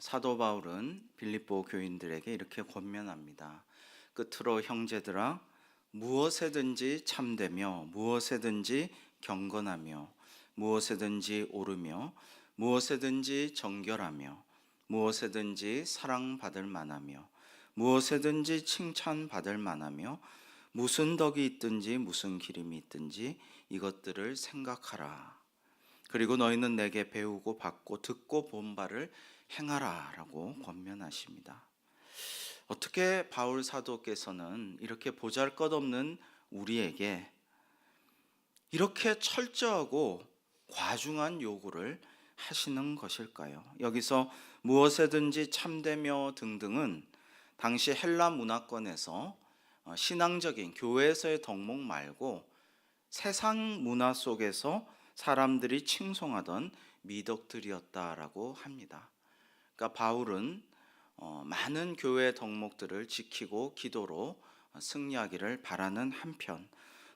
사도 바울은 빌립보 교인들에게 이렇게 권면합니다. 끝으로 형제들아, 무엇에든지 참되며 무엇에든지 경건하며 무엇에든지 옳으며 무엇에든지 정결하며 무엇에든지 사랑받을 만하며 무엇에든지 칭찬받을 만하며 무슨 덕이 있든지 무슨 기림이 있든지 이것들을 생각하라. 그리고 너희는 내게 배우고 받고 듣고 본 바를 행하라 라고 권면하십니다. 어떻게 바울 사도께서는 이렇게 보잘것없는 우리에게 이렇게 철저하고 과중한 요구를 하시는 것일까요? 여기서 무엇에든지 참되며 등등은 당시 헬라 문화권에서 신앙적인 교회에서의 덕목 말고 세상 문화 속에서 사람들이 칭송하던 미덕들이었다라고 합니다. 그러니까 바울은 많은 교회의 덕목들을 지키고 기도로 승리하기를 바라는 한편,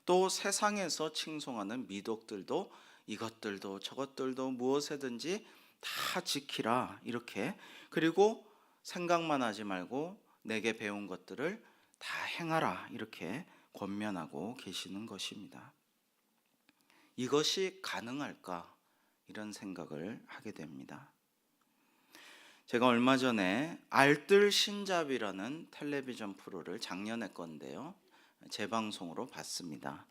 또 세상에서 칭송하는 미덕들도 이것들도 저것들도 무엇에든지 다 지키라 이렇게, 그리고 생각만 하지 말고 내게 배운 것들을 다 행하라 이렇게 권면하고 계시는 것입니다. 이것이 가능할까? 이런 생각을 하게 됩니다. 제가 얼마 전에 알뜰 신잡이라는 텔레비전 프로를 작년에 건데요, 재방송으로 봤습니다.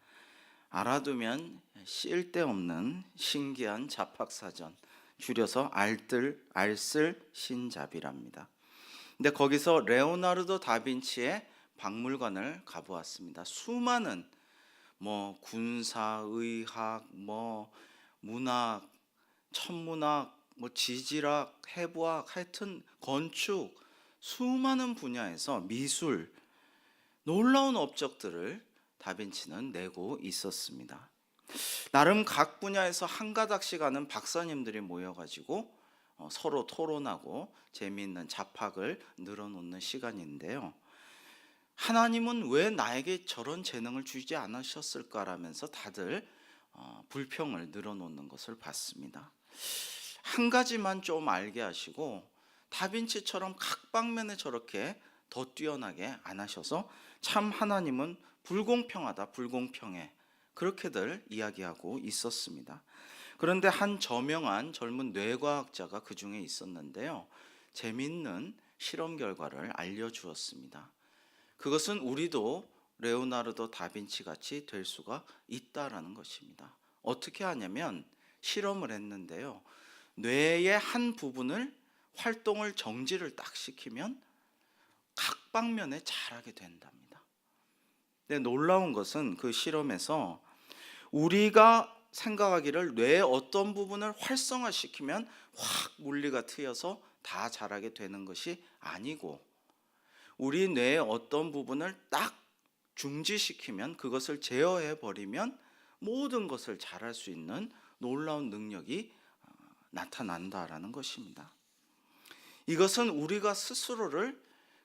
알아두면 쓸데없는 신기한 잡학사전, 줄여서 알쓸 신잡이랍니다. 근데 거기서 레오나르도 다빈치의 박물관을 가보았습니다. 수많은 군사, 의학, 문학, 천문학, 지질학, 해부학, 하여튼 건축, 수많은 분야에서 미술, 놀라운 업적들을 다빈치는 내고 있었습니다. 나름 각 분야에서 한 가닥씩 하는 박사님들이 모여가지고 서로 토론하고 재미있는 잡학을 늘어놓는 시간인데요, 하나님은 왜 나에게 저런 재능을 주지 않으셨을까라면서 다들 불평을 늘어놓는 것을 봤습니다. 한 가지만 좀 알게 하시고 다빈치처럼 각 방면에 저렇게 더 뛰어나게 안 하셔서 참 하나님은 불공평하다, 불공평해, 그렇게들 이야기하고 있었습니다. 그런데 한 저명한 젊은 뇌과학자가 그 중에 있었는데요, 재미있는 실험 결과를 알려주었습니다. 그것은 우리도 레오나르도 다빈치 같이 될 수가 있다라는 것입니다. 어떻게 하냐면 실험을 했는데요, 뇌의 한 부분을 활동을 정지를 딱 시키면 각 방면에 잘하게 된답니다. 근데 놀라운 것은 그 실험에서 우리가 생각하기를 뇌의 어떤 부분을 활성화시키면 확 물리가 트여서 다 잘하게 되는 것이 아니고, 우리 뇌의 어떤 부분을 딱 중지시키면, 그것을 제어해 버리면 모든 것을 잘할 수 있는 놀라운 능력이 나타난다라는 것입니다. 이것은 우리가 스스로를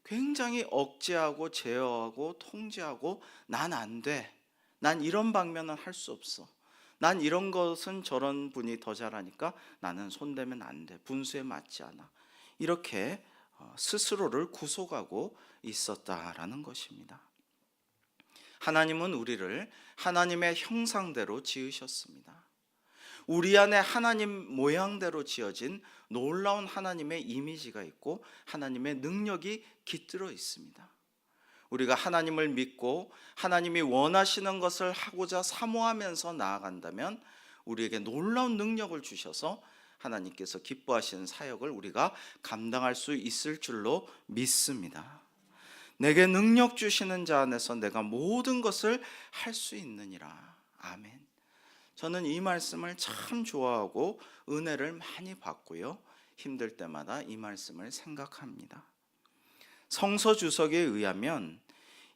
굉장히 억제하고 제어하고 통제하고, 난 안 돼, 난 이런 방면은 할 수 없어, 난 이런 것은 저런 분이 더 잘하니까 나는 손대면 안 돼, 분수에 맞지 않아, 이렇게 스스로를 구속하고 있었다라는 것입니다. 하나님은 우리를 하나님의 형상대로 지으셨습니다. 우리 안에 하나님 모양대로 지어진 놀라운 하나님의 이미지가 있고 하나님의 능력이 깃들어 있습니다. 우리가 하나님을 믿고 하나님이 원하시는 것을 하고자 사모하면서 나아간다면 우리에게 놀라운 능력을 주셔서 하나님께서 기뻐하시는 사역을 우리가 감당할 수 있을 줄로 믿습니다. 내게 능력 주시는 자 안에서 내가 모든 것을 할 수 있느니라. 아멘. 저는 이 말씀을 참 좋아하고 은혜를 많이 받고요, 힘들 때마다 이 말씀을 생각합니다. 성서 주석에 의하면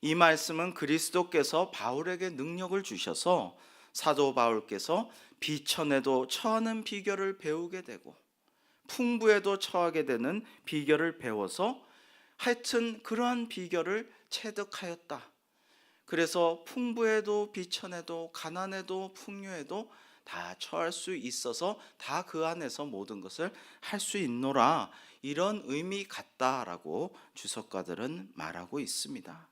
이 말씀은 그리스도께서 바울에게 능력을 주셔서 사도 바울께서 비천에도 처하는 비결을 배우게 되고 풍부에도 처하게 되는 비결을 배워서 하여튼 그러한 비결을 체득하였다. 그래서 풍부에도 비천에도 가난에도 풍요에도 다 처할 수 있어서 다 그 안에서 모든 것을 할 수 있노라, 이런 의미 같다라고 주석가들은 말하고 있습니다.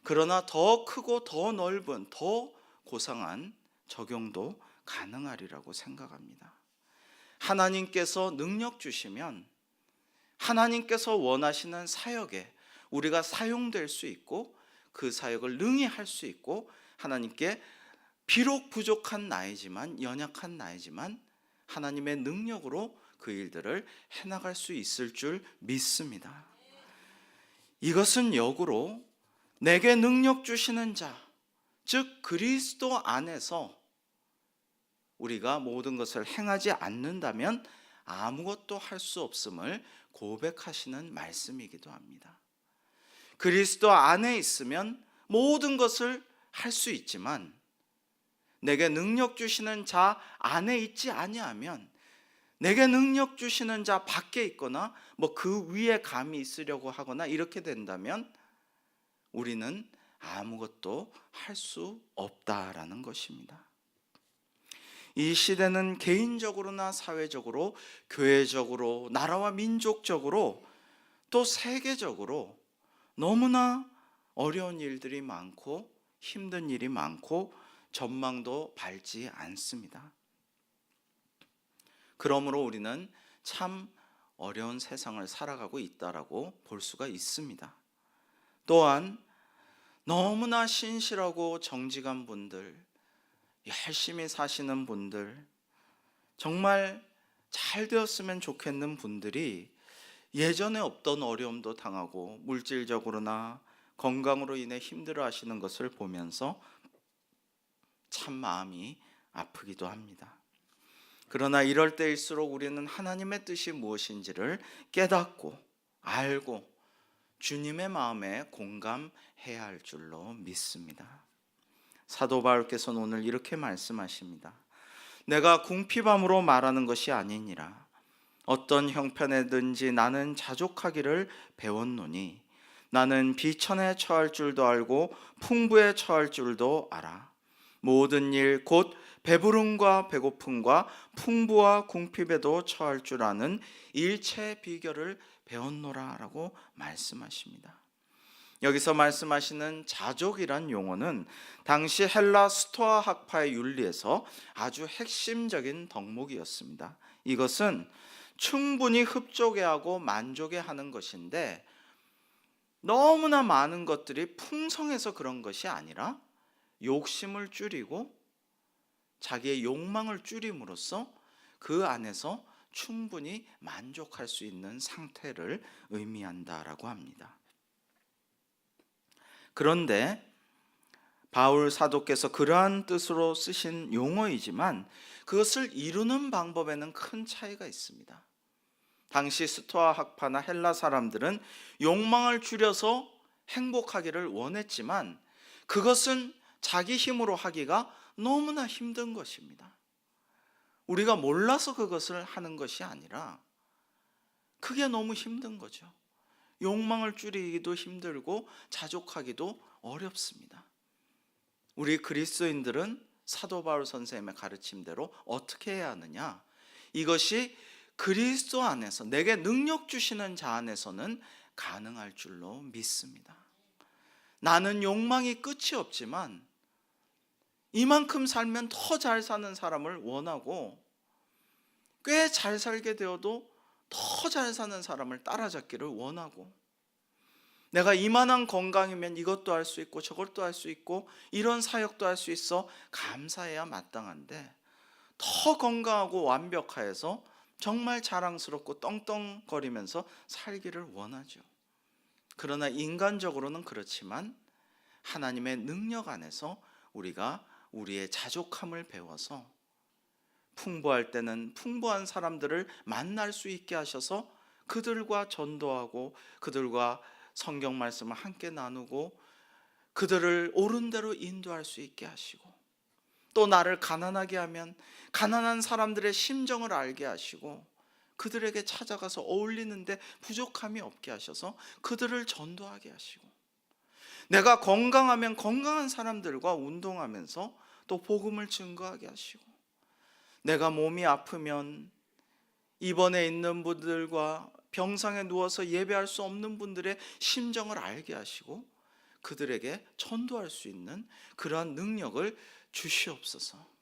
그러나 더 크고 더 넓은 더 고상한 적용도 가능하리라고 생각합니다. 하나님께서 능력 주시면 하나님께서 원하시는 사역에 우리가 사용될 수 있고 그 사역을 능히 할 수 있고, 하나님께 비록 부족한 나이지만 연약한 나이지만 하나님의 능력으로 그 일들을 해나갈 수 있을 줄 믿습니다. 이것은 역으로 내게 능력 주시는 자, 즉 그리스도 안에서 우리가 모든 것을 행하지 않는다면 아무것도 할 수 없음을 고백하시는 말씀이기도 합니다. 그리스도 안에 있으면 모든 것을 할 수 있지만 내게 능력 주시는 자 안에 있지 아니하면, 내게 능력 주시는 자 밖에 있거나 그 위에 감이 있으려고 하거나 이렇게 된다면 우리는 아무것도 할 수 없다라는 것입니다. 이 시대는 개인적으로나 사회적으로, 교회적으로, 나라와 민족적으로, 또 세계적으로 너무나 어려운 일들이 많고 힘든 일이 많고 전망도 밝지 않습니다. 그러므로 우리는 참 어려운 세상을 살아가고 있다라고 볼 수가 있습니다. 또한 너무나 신실하고 정직한 분들, 열심히 사시는 분들, 정말 잘 되었으면 좋겠는 분들이 예전에 없던 어려움도 당하고 물질적으로나 건강으로 인해 힘들어 하시는 것을 보면서 참 마음이 아프기도 합니다. 그러나 이럴 때일수록 우리는 하나님의 뜻이 무엇인지를 깨닫고 알고 주님의 마음에 공감해야 할 줄로 믿습니다. 사도 바울께서는 오늘 이렇게 말씀하십니다. 내가 궁핍함으로 말하는 것이 아니니라. 어떤 형편에든지 나는 자족하기를 배웠노니 나는 비천에 처할 줄도 알고 풍부에 처할 줄도 알아. 모든 일 곧 배부름과 배고픔과 풍부와 궁핍에도 처할 줄 아는 일체 비결을 배웠노라 라고 말씀하십니다. 여기서 말씀하시는 자족이란 용어는 당시 헬라 스토아 학파의 윤리에서 아주 핵심적인 덕목이었습니다. 이것은 충분히 흡족해하고 만족해하는 것인데, 너무나 많은 것들이 풍성해서 그런 것이 아니라 욕심을 줄이고 자기의 욕망을 줄임으로써 그 안에서 충분히 만족할 수 있는 상태를 의미한다라고 합니다. 그런데 바울 사도께서 그러한 뜻으로 쓰신 용어이지만 그것을 이루는 방법에는 큰 차이가 있습니다. 당시 스토아 학파나 헬라 사람들은 욕망을 줄여서 행복하기를 원했지만 그것은 자기 힘으로 하기가 너무나 힘든 것입니다. 우리가 몰라서 그것을 하는 것이 아니라 그게 너무 힘든 거죠. 욕망을 줄이기도 힘들고 자족하기도 어렵습니다. 우리 그리스도인들은 사도 바울 선생님의 가르침대로 어떻게 해야 하느냐? 이것이 그리스도 안에서 내게 능력 주시는 자 안에서는 가능할 줄로 믿습니다. 나는 욕망이 끝이 없지만 이만큼 살면 더 잘 사는 사람을 원하고 꽤 잘 살게 되어도 더 잘 사는 사람을 따라잡기를 원하고, 내가 이만한 건강이면 이것도 할 수 있고 저것도 할 수 있고 이런 사역도 할 수 있어 감사해야 마땅한데 더 건강하고 완벽하여서 정말 자랑스럽고 떵떵거리면서 살기를 원하죠. 그러나 인간적으로는 그렇지만 하나님의 능력 안에서 우리가 우리의 자족함을 배워서 풍부할 때는 풍부한 사람들을 만날 수 있게 하셔서 그들과 전도하고 그들과 성경 말씀을 함께 나누고 그들을 옳은 대로 인도할 수 있게 하시고, 또 나를 가난하게 하면 가난한 사람들의 심정을 알게 하시고 그들에게 찾아가서 어울리는데 부족함이 없게 하셔서 그들을 전도하게 하시고, 내가 건강하면 건강한 사람들과 운동하면서 또 복음을 증거하게 하시고, 내가 몸이 아프면 입원해 있는 분들과 병상에 누워서 예배할 수 없는 분들의 심정을 알게 하시고 그들에게 전도할 수 있는 그러한 능력을 주시옵소서.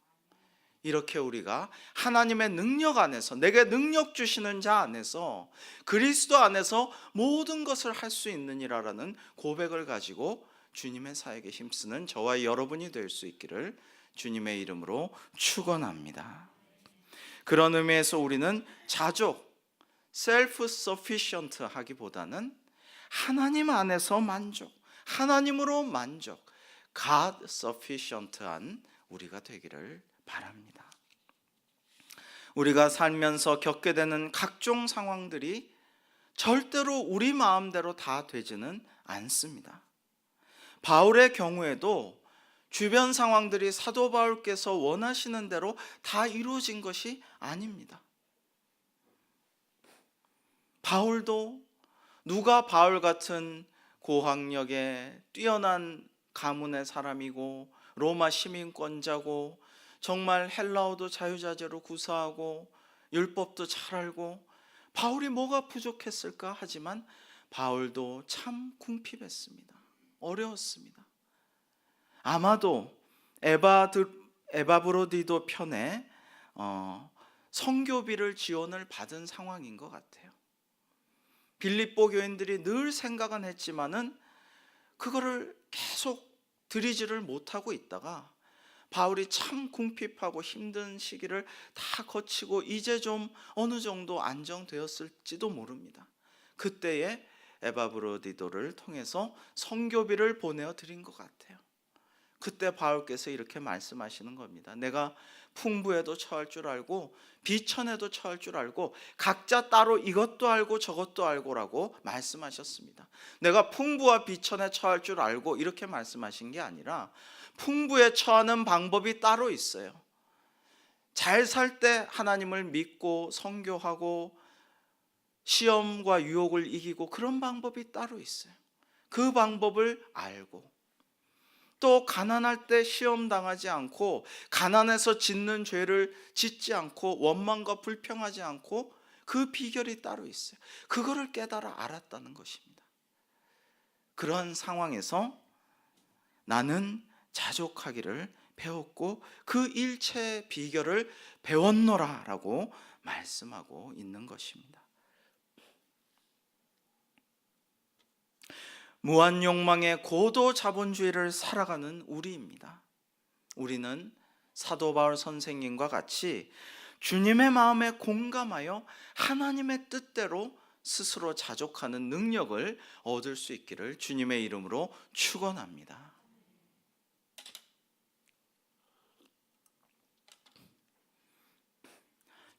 이렇게 우리가 하나님의 능력 안에서, 내게 능력 주시는 자 안에서, 그리스도 안에서 모든 것을 할 수 있느니라라는 고백을 가지고 주님의 사역에 힘쓰는 저와 여러분이 될 수 있기를 주님의 이름으로 축원합니다. 그런 의미에서 우리는 자족, self-sufficient 하기보다는 하나님 안에서 만족, 하나님으로 만족, God sufficient한 우리가 되기를 바랍니다. 우리가 살면서 겪게 되는 각종 상황들이 절대로 우리 마음대로 다 되지는 않습니다. 바울의 경우에도 주변 상황들이 사도 바울께서 원하시는 대로 다 이루어진 것이 아닙니다. 바울도 누가 바울 같은 고학력에 뛰어난 가문의 사람이고 로마 시민권자고 정말 헬라어도 자유자재로 구사하고 율법도 잘 알고 바울이 뭐가 부족했을까 하지만 바울도 참 궁핍했습니다. 어려웠습니다. 아마도 에바브로디도 편에 선교비를 지원을 받은 상황인 것 같아요. 빌립보 교인들이 늘 생각은 했지만은 그거를 계속 드리지를 못하고 있다가 바울이 참 궁핍하고 힘든 시기를 다 거치고 이제 좀 어느 정도 안정되었을지도 모릅니다. 그때에 에바브로디도를 통해서 선교비를 보내어 드린 것 같아요. 그때 바울께서 이렇게 말씀하시는 겁니다. 내가 풍부에도 처할 줄 알고 비천에도 처할 줄 알고 각자 따로 이것도 알고 저것도 알고라고 말씀하셨습니다. 내가 풍부와 비천에 처할 줄 알고 이렇게 말씀하신 게 아니라 풍부에 처하는 방법이 따로 있어요. 잘 살 때 하나님을 믿고 선교하고 시험과 유혹을 이기고 그런 방법이 따로 있어요. 그 방법을 알고 또 가난할 때 시험 당하지 않고 가난해서 짓는 죄를 짓지 않고 원망과 불평하지 않고 그 비결이 따로 있어요. 그거를 깨달아 알았다는 것입니다. 그런 상황에서 나는 자족하기를 배웠고 그 일체의 비결을 배웠노라라고 말씀하고 있는 것입니다. 무한 욕망의 고도 자본주의를 살아가는 우리입니다. 우리는 사도 바울 선생님과 같이 주님의 마음에 공감하여 하나님의 뜻대로 스스로 자족하는 능력을 얻을 수 있기를 주님의 이름으로 축원합니다.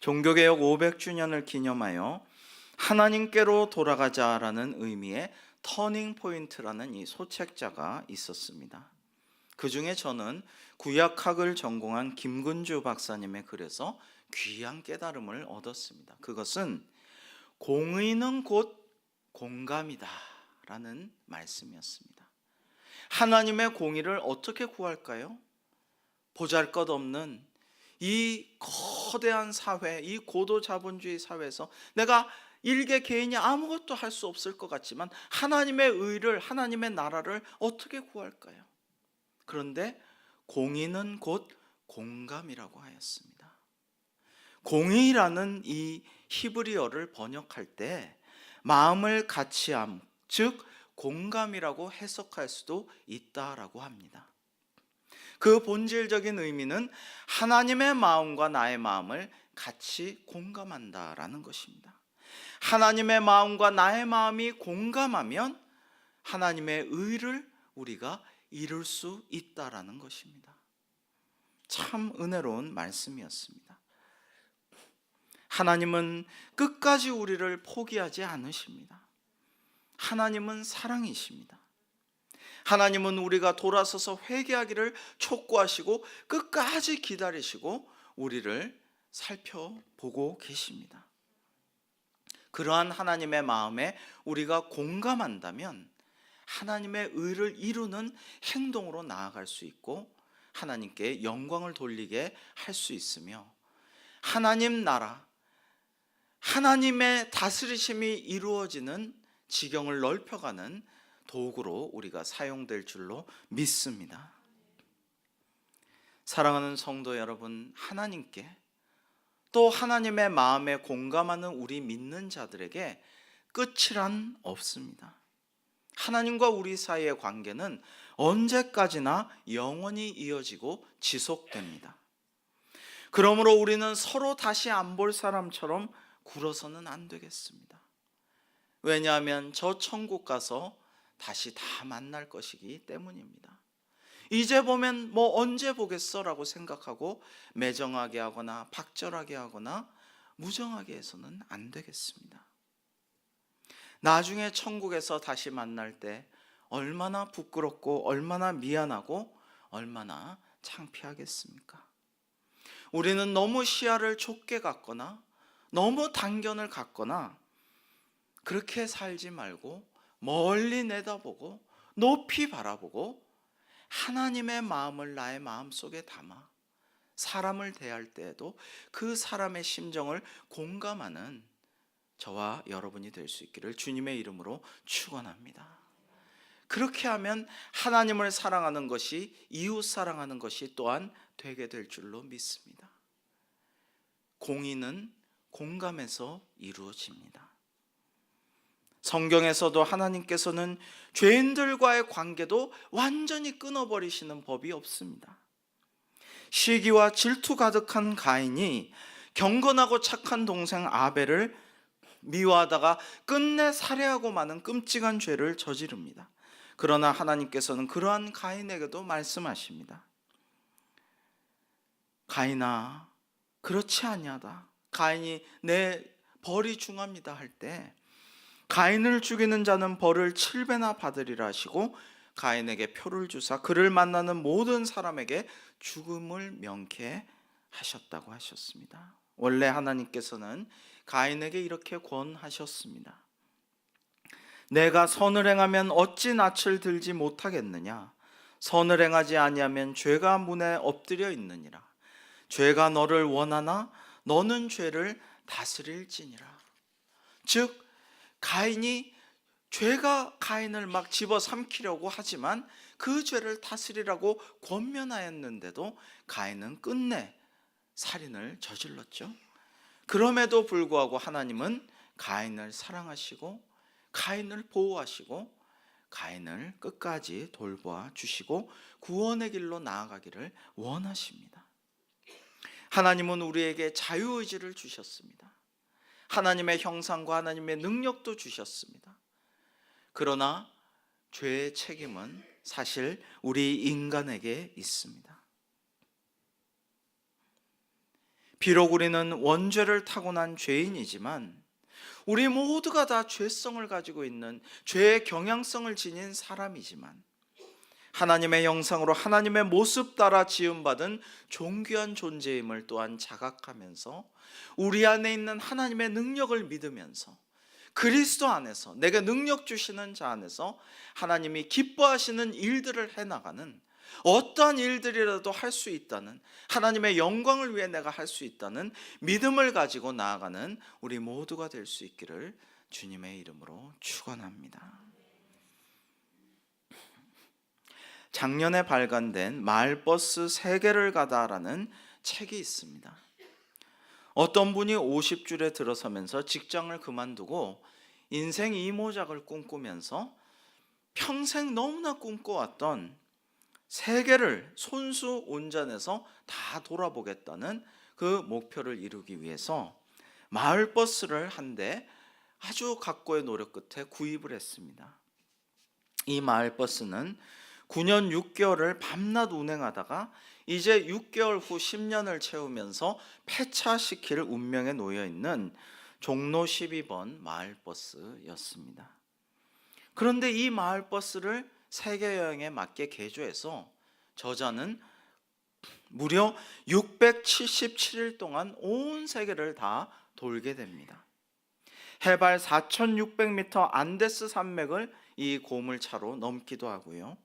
종교개혁 500주년을 기념하여 하나님께로 돌아가자라는 의미의 터닝 포인트라는 이 소책자가 있었습니다. 그 중에 저는 구약학을 전공한 김근주 박사님의 글에서 귀한 깨달음을 얻었습니다. 그것은 공의는 곧 공감이다 라는 말씀이었습니다. 하나님의 공의를 어떻게 구할까요? 보잘것없는 이 거대한 사회, 이 고도 자본주의 사회에서 내가 일개 개인이 아무것도 할 수 없을 것 같지만 하나님의 의를, 하나님의 나라를 어떻게 구할까요? 그런데 공의는 곧 공감이라고 하였습니다. 공의라는 이 히브리어를 번역할 때 마음을 같이함, 즉 공감이라고 해석할 수도 있다라고 합니다. 그 본질적인 의미는 하나님의 마음과 나의 마음을 같이 공감한다라는 것입니다. 하나님의 마음과 나의 마음이 공감하면 하나님의 의를 우리가 이룰 수 있다라는 것입니다. 참 은혜로운 말씀이었습니다. 하나님은 끝까지 우리를 포기하지 않으십니다. 하나님은 사랑이십니다. 하나님은 우리가 돌아서서 회개하기를 촉구하시고 끝까지 기다리시고 우리를 살펴보고 계십니다. 그러한 하나님의 마음에 우리가 공감한다면 하나님의 의를 이루는 행동으로 나아갈 수 있고 하나님께 영광을 돌리게 할 수 있으며 하나님 나라, 하나님의 다스리심이 이루어지는 지경을 넓혀가는 도구로 우리가 사용될 줄로 믿습니다. 사랑하는 성도 여러분, 하나님께 또 하나님의 마음에 공감하는 우리 믿는 자들에게 끝이란 없습니다. 하나님과 우리 사이의 관계는 언제까지나 영원히 이어지고 지속됩니다. 그러므로 우리는 서로 다시 안 볼 사람처럼 굴어서는 안 되겠습니다. 왜냐하면 저 천국 가서 다시 다 만날 것이기 때문입니다. 이제 보면 뭐 언제 보겠어 라고 생각하고 매정하게 하거나 박절하게 하거나 무정하게 해서는 안 되겠습니다. 나중에 천국에서 다시 만날 때 얼마나 부끄럽고 얼마나 미안하고 얼마나 창피하겠습니까? 우리는 너무 시야를 좁게 갖거나 너무 단견을 갖거나 그렇게 살지 말고 멀리 내다보고 높이 바라보고 하나님의 마음을 나의 마음속에 담아 사람을 대할 때에도 그 사람의 심정을 공감하는 저와 여러분이 될 수 있기를 주님의 이름으로 축원합니다. 그렇게 하면 하나님을 사랑하는 것이 이웃 사랑하는 것이 또한 되게 될 줄로 믿습니다. 공의는 공감에서 이루어집니다. 성경에서도 하나님께서는 죄인들과의 관계도 완전히 끊어버리시는 법이 없습니다. 시기와 질투 가득한 가인이 경건하고 착한 동생 아벨을 미워하다가 끝내 살해하고 마는 끔찍한 죄를 저지릅니다. 그러나 하나님께서는 그러한 가인에게도 말씀하십니다. 가인아, 그렇지 아니하다. 가인이 내 벌이 중합니다 할 때 가인을 죽이는 자는 벌을 7배나 받으리라 하시고 가인에게 표를 주사 그를 만나는 모든 사람에게 죽음을 명케 하셨다고 하셨습니다. 원래 하나님께서는 가인에게 이렇게 권하셨습니다. 내가 선을 행하면 어찌 낯을 들지 못하겠느냐? 선을 행하지 아니하면 죄가 문에 엎드려 있느니라. 죄가 너를 원하나 너는 죄를 다스릴지니라. 즉 가인이 죄가 가인을 막 집어삼키려고 하지만 그 죄를 다스리라고 권면하였는데도 가인은 끝내 살인을 저질렀죠. 그럼에도 불구하고 하나님은 가인을 사랑하시고 가인을 보호하시고 가인을 끝까지 돌보아 주시고 구원의 길로 나아가기를 원하십니다. 하나님은 우리에게 자유의지를 주셨습니다. 하나님의 형상과 하나님의 능력도 주셨습니다. 그러나 죄의 책임은 사실 우리 인간에게 있습니다. 비록 우리는 원죄를 타고난 죄인이지만 우리 모두가 다 죄성을 가지고 있는 죄의 경향성을 지닌 사람이지만 하나님의 형상으로 하나님의 모습 따라 지음받은 존귀한 존재임을 또한 자각하면서 우리 안에 있는 하나님의 능력을 믿으면서 그리스도 안에서 내게 능력 주시는 자 안에서 하나님이 기뻐하시는 일들을 해나가는 어떠한 일들이라도 할 수 있다는 하나님의 영광을 위해 내가 할 수 있다는 믿음을 가지고 나아가는 우리 모두가 될 수 있기를 주님의 이름으로 축원합니다. 작년에 발간된 마을버스 세계를 가다라는 책이 있습니다. 어떤 분이 50줄에 들어서면서 직장을 그만두고 인생 이모작을 꿈꾸면서 평생 너무나 꿈꿔왔던 세계를 손수운전해서 다 돌아보겠다는 그 목표를 이루기 위해서 마을버스를 한 대 아주 각고의 노력 끝에 구입을 했습니다. 이 마을버스는 9년 6개월을 밤낮 운행하다가 이제 6개월 후 10년을 채우면서 폐차시킬 운명에 놓여있는 종로 12번 마을버스였습니다. 그런데 이 마을버스를 세계여행에 맞게 개조해서 저자는 무려 677일 동안 온 세계를 다 돌게 됩니다. 해발 4,600m 안데스 산맥을 이 고물차로 넘기도 하고요.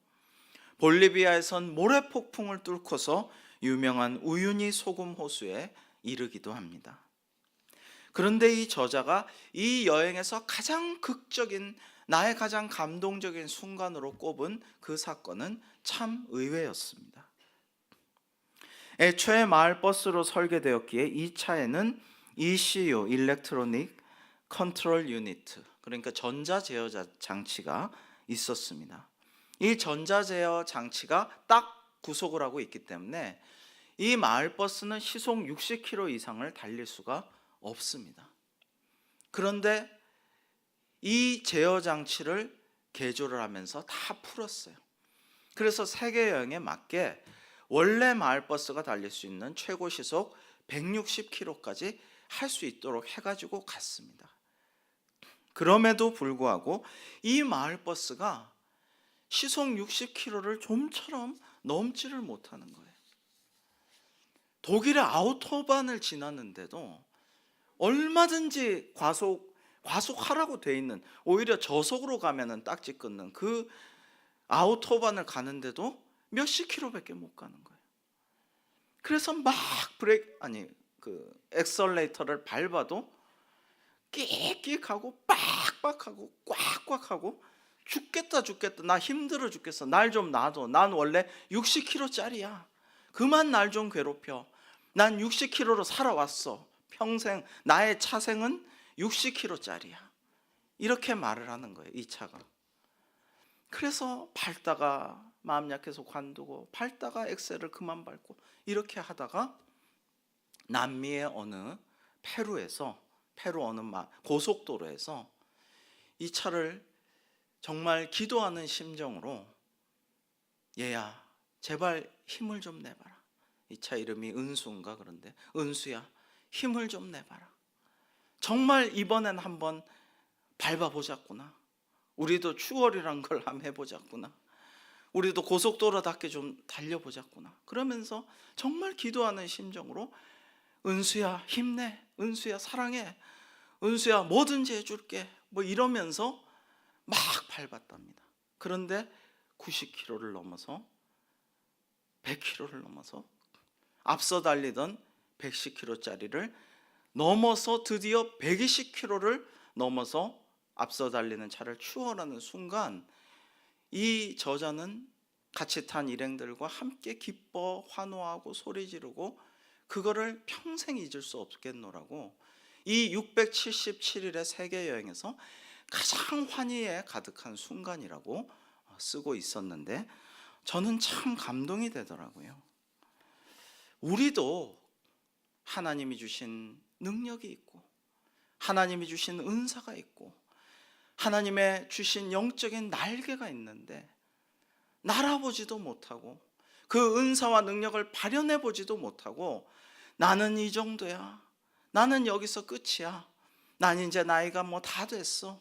볼리비아에선 모래폭풍을 뚫고서 유명한 우유니 소금 호수에 이르기도 합니다. 그런데 이 저자가 이 여행에서 가장 극적인, 나의 가장 감동적인 순간으로 꼽은 그 사건은 참 의외였습니다. 애초에 마을버스로 설계되었기에 이 차에는 ECU, Electronic Control Unit, 그러니까 전자제어 장치가 있었습니다. 이 전자제어 장치가 딱 구속을 하고 있기 때문에 이 마을버스는 시속 60km 이상을 달릴 수가 없습니다. 그런데 이 제어 장치를 개조를 하면서 다 풀었어요. 그래서 세계 여행에 맞게 원래 마을버스가 달릴 수 있는 최고 시속 160km까지 할 수 있도록 해가지고 갔습니다. 그럼에도 불구하고 이 마을버스가 시속 60km를 좀처럼 넘지를 못하는 거예요. 독일의 아우토반을 지났는데도 얼마든지 과속하라고 돼 있는, 오히려 저속으로 가면은 딱지 끊는 그 아우토반을 가는데도 몇십 킬로밖에 못 가는 거예요. 그래서 막 엑셀레이터를 밟아도 끽끽하고 빡빡하고 꽉꽉하고 죽겠다 나 힘들어 죽겠어, 날 좀 놔둬, 난 원래 60km짜리야, 그만 날 좀 괴롭혀, 난 60km로 살아왔어, 평생 나의 차생은 60km짜리야, 이렇게 말을 하는 거예요, 이 차가. 그래서 밟다가 마음 약해서 관두고, 밟다가 엑셀을 그만 밟고, 이렇게 하다가 남미의 어느 페루 어느 고속도로에서 이 차를 정말 기도하는 심정으로, 얘야 제발 힘을 좀 내봐라. 이 차 이름이 은수인가, 그런데 은수야 힘을 좀 내봐라. 정말 이번엔 한번 밟아보자꾸나. 우리도 추월이란 걸 한번 해보자꾸나. 우리도 고속도로답게 좀 달려보자꾸나. 그러면서 정말 기도하는 심정으로, 은수야 힘내, 은수야 사랑해, 은수야 뭐든지 해줄게, 뭐 이러면서 막 밟았답니다. 그런데 90km를 넘어서 100km를 넘어서 앞서 달리던 110km짜리를 넘어서 드디어 120km를 넘어서 앞서 달리는 차를 추월하는 순간, 이 저자는 같이 탄 일행들과 함께 기뻐 환호하고 소리 지르고 그거를 평생 잊을 수 없겠노라고 이 677일의 세계 여행에서 가장 환희에 가득한 순간이라고 쓰고 있었는데, 저는 참 감동이 되더라고요. 우리도 하나님이 주신 능력이 있고, 하나님이 주신 은사가 있고, 하나님의 주신 영적인 날개가 있는데 날아보지도 못하고 그 은사와 능력을 발현해 보지도 못하고, 나는 이 정도야, 나는 여기서 끝이야, 난 이제 나이가 뭐 다 됐어,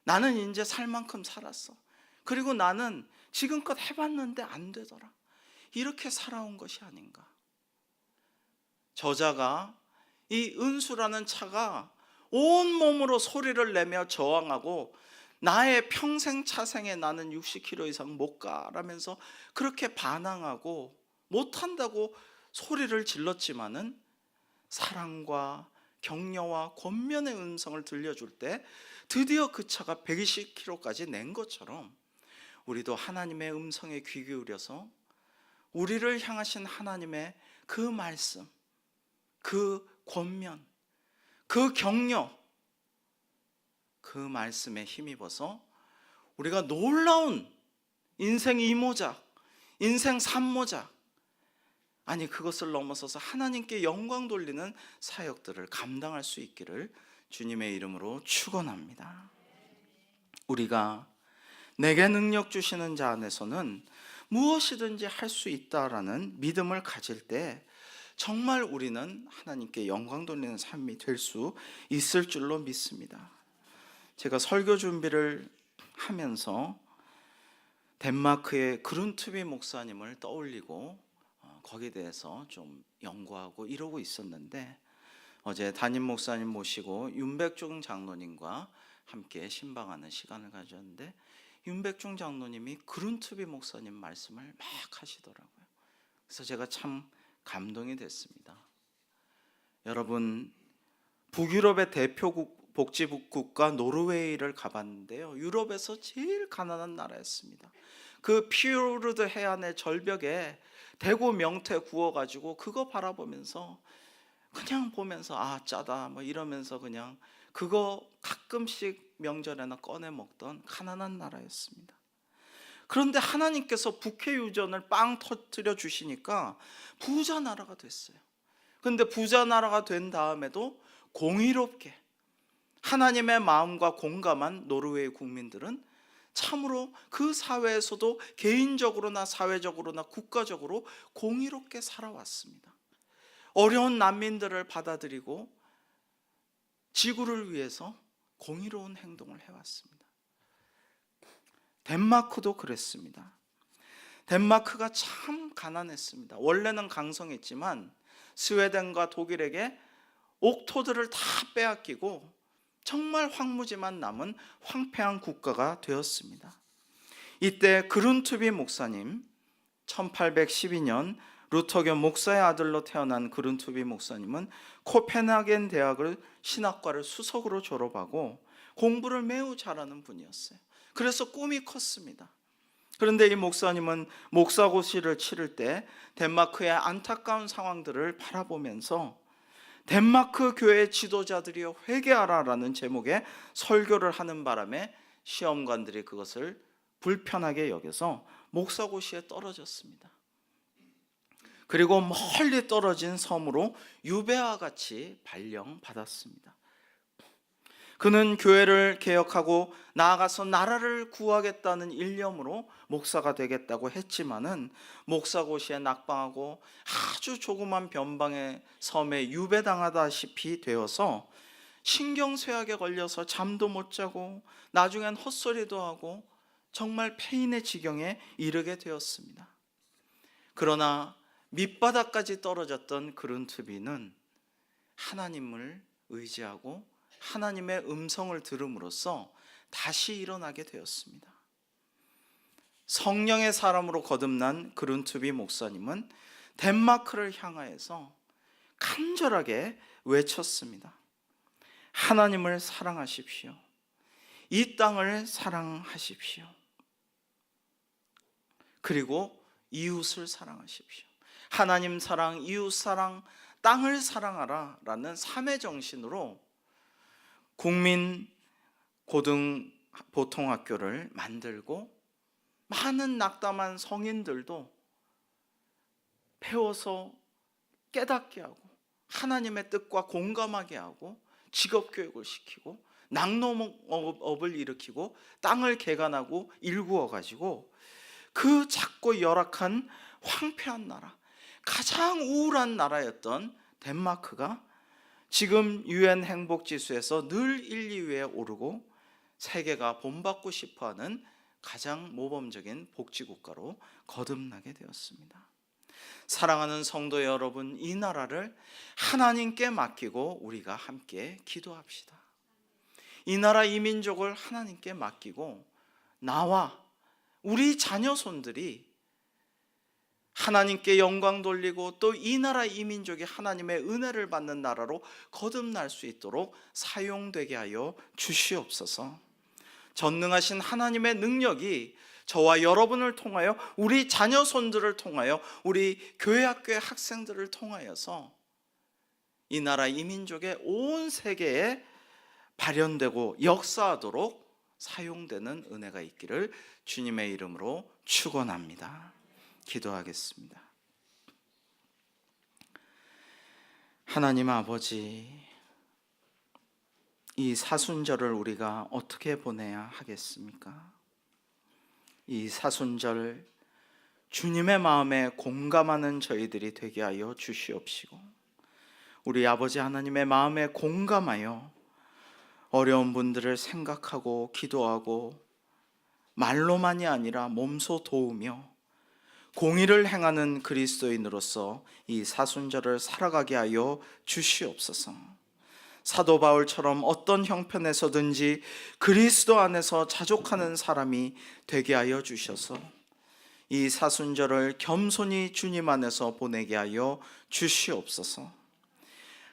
나는 이제 살 만큼 살았어, 그리고 나는 지금껏 해봤는데 안 되더라, 이렇게 살아온 것이 아닌가. 저자가 이 은수라는 차가 온몸으로 소리를 내며 저항하고, 나의 평생 차생에 나는 60km 이상 못 가라면서 그렇게 반항하고 못한다고 소리를 질렀지만은, 사랑과 격려와 권면의 음성을 들려줄 때 드디어 그 차가 120km까지 낸 것처럼, 우리도 하나님의 음성에 귀 기울여서 우리를 향하신 하나님의 그 말씀, 그 권면, 그 격려, 그 말씀에 힘입어서 우리가 놀라운 인생 2모작, 인생 3모작, 아니 그것을 넘어서서 하나님께 영광 돌리는 사역들을 감당할 수 있기를 주님의 이름으로 축원합니다. 우리가 내게 능력 주시는 자 안에서는 무엇이든지 할 수 있다라는 믿음을 가질 때 정말 우리는 하나님께 영광 돌리는 삶이 될 수 있을 줄로 믿습니다. 제가 설교 준비를 하면서 덴마크의 그룬트비 목사님을 떠올리고 거기에 대해서 좀 연구하고 이러고 있었는데, 어제 담임 목사님 모시고 윤백중 장로님과 함께 신방하는 시간을 가졌는데, 윤백중 장로님이 그룬트비 목사님 말씀을 막 하시더라고요. 그래서 제가 참 감동이 됐습니다. 여러분, 북유럽의 대표국 복지국 국가 노르웨이를 가봤는데요, 유럽에서 제일 가난한 나라였습니다. 그 피요르드 해안의 절벽에 대구 명태 구워가지고 그거 바라보면서 그냥 보면서 아 짜다 뭐 이러면서 그냥 그거 가끔씩 명절에나 꺼내 먹던 가난한 나라였습니다. 그런데 하나님께서 북해유전을 빵 터뜨려 주시니까 부자 나라가 됐어요. 그런데 부자 나라가 된 다음에도 공의롭게 하나님의 마음과 공감한 노르웨이 국민들은 참으로 그 사회에서도 개인적으로나 사회적으로나 국가적으로 공의롭게 살아왔습니다. 어려운 난민들을 받아들이고 지구를 위해서 공의로운 행동을 해왔습니다. 덴마크도 그랬습니다. 덴마크가 참 가난했습니다. 원래는 강성했지만 스웨덴과 독일에게 옥토들을 다 빼앗기고 정말 황무지만 남은 황폐한 국가가 되었습니다. 이때 그룬투비 목사님, 1812년 루터교 목사의 아들로 태어난 그룬투비 목사님은 코펜하겐 대학을 신학과를 수석으로 졸업하고 공부를 매우 잘하는 분이었어요. 그래서 꿈이 컸습니다. 그런데 이 목사님은 목사고시를 치를 때 덴마크의 안타까운 상황들을 바라보면서 덴마크 교회 지도자들이여 회개하라라는 제목의 설교를 하는 바람에 시험관들이 그것을 불편하게 여겨서 목사고시에 떨어졌습니다. 그리고 멀리 떨어진 섬으로 유배와 같이 발령받았습니다. 그는 교회를 개혁하고 나아가서 나라를 구하겠다는 일념으로 목사가 되겠다고 했지만은 목사고시에 낙방하고 아주 조그만 변방의 섬에 유배당하다시피 되어서 신경쇠약에 걸려서 잠도 못 자고 나중엔 헛소리도 하고 정말 폐인의 지경에 이르게 되었습니다. 그러나 밑바닥까지 떨어졌던 그룬투비는 하나님을 의지하고 하나님의 음성을 들음으로써 다시 일어나게 되었습니다. 성령의 사람으로 거듭난 그룬투비 목사님은 덴마크를 향하여서 간절하게 외쳤습니다. 하나님을 사랑하십시오. 이 땅을 사랑하십시오. 그리고 이웃을 사랑하십시오. 하나님 사랑, 이웃 사랑, 땅을 사랑하라 라는 3의 정신으로 국민 고등 보통학교를 만들고 많은 낙담한 성인들도 배워서 깨닫게 하고 하나님의 뜻과 공감하게 하고 직업교육을 시키고 낙농업을 일으키고 땅을 개간하고 일구어가지고 그 작고 열악한 황폐한 나라, 가장 우울한 나라였던 덴마크가 지금 UN 행복지수에서 늘 1, 2위에 오르고 세계가 본받고 싶어하는 가장 모범적인 복지국가로 거듭나게 되었습니다. 사랑하는 성도 여러분, 이 나라를 하나님께 맡기고 우리가 함께 기도합시다. 이 나라 이민족을 하나님께 맡기고 나와 우리 자녀손들이 하나님께 영광 돌리고 또 이 나라 이민족이 하나님의 은혜를 받는 나라로 거듭날 수 있도록 사용되게 하여 주시옵소서. 전능하신 하나님의 능력이 저와 여러분을 통하여 우리 자녀손들을 통하여 우리 교회 학교의 학생들을 통하여서 이 나라 이민족의 온 세계에 발현되고 역사하도록 사용되는 은혜가 있기를 주님의 이름으로 축원합니다. 기도하겠습니다. 하나님 아버지, 이 사순절을 우리가 어떻게 보내야 하겠습니까? 이 사순절 주님의 마음에 공감하는 저희들이 되게 하여 주시옵시고 우리 아버지 하나님의 마음에 공감하여 어려운 분들을 생각하고 기도하고 말로만이 아니라 몸소 도우며 공의를 행하는 그리스도인으로서 이 사순절을 살아가게 하여 주시옵소서. 사도 바울처럼 어떤 형편에서든지 그리스도 안에서 자족하는 사람이 되게 하여 주셔서 이 사순절을 겸손히 주님 안에서 보내게 하여 주시옵소서.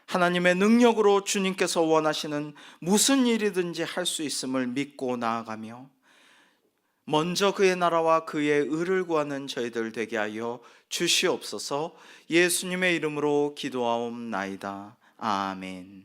하나님의 능력으로 주님께서 원하시는 무슨 일이든지 할 수 있음을 믿고 나아가며 먼저 그의 나라와 그의 의를 구하는 저희들 되게 하여 주시옵소서. 예수님의 이름으로 기도하옵나이다. 아멘.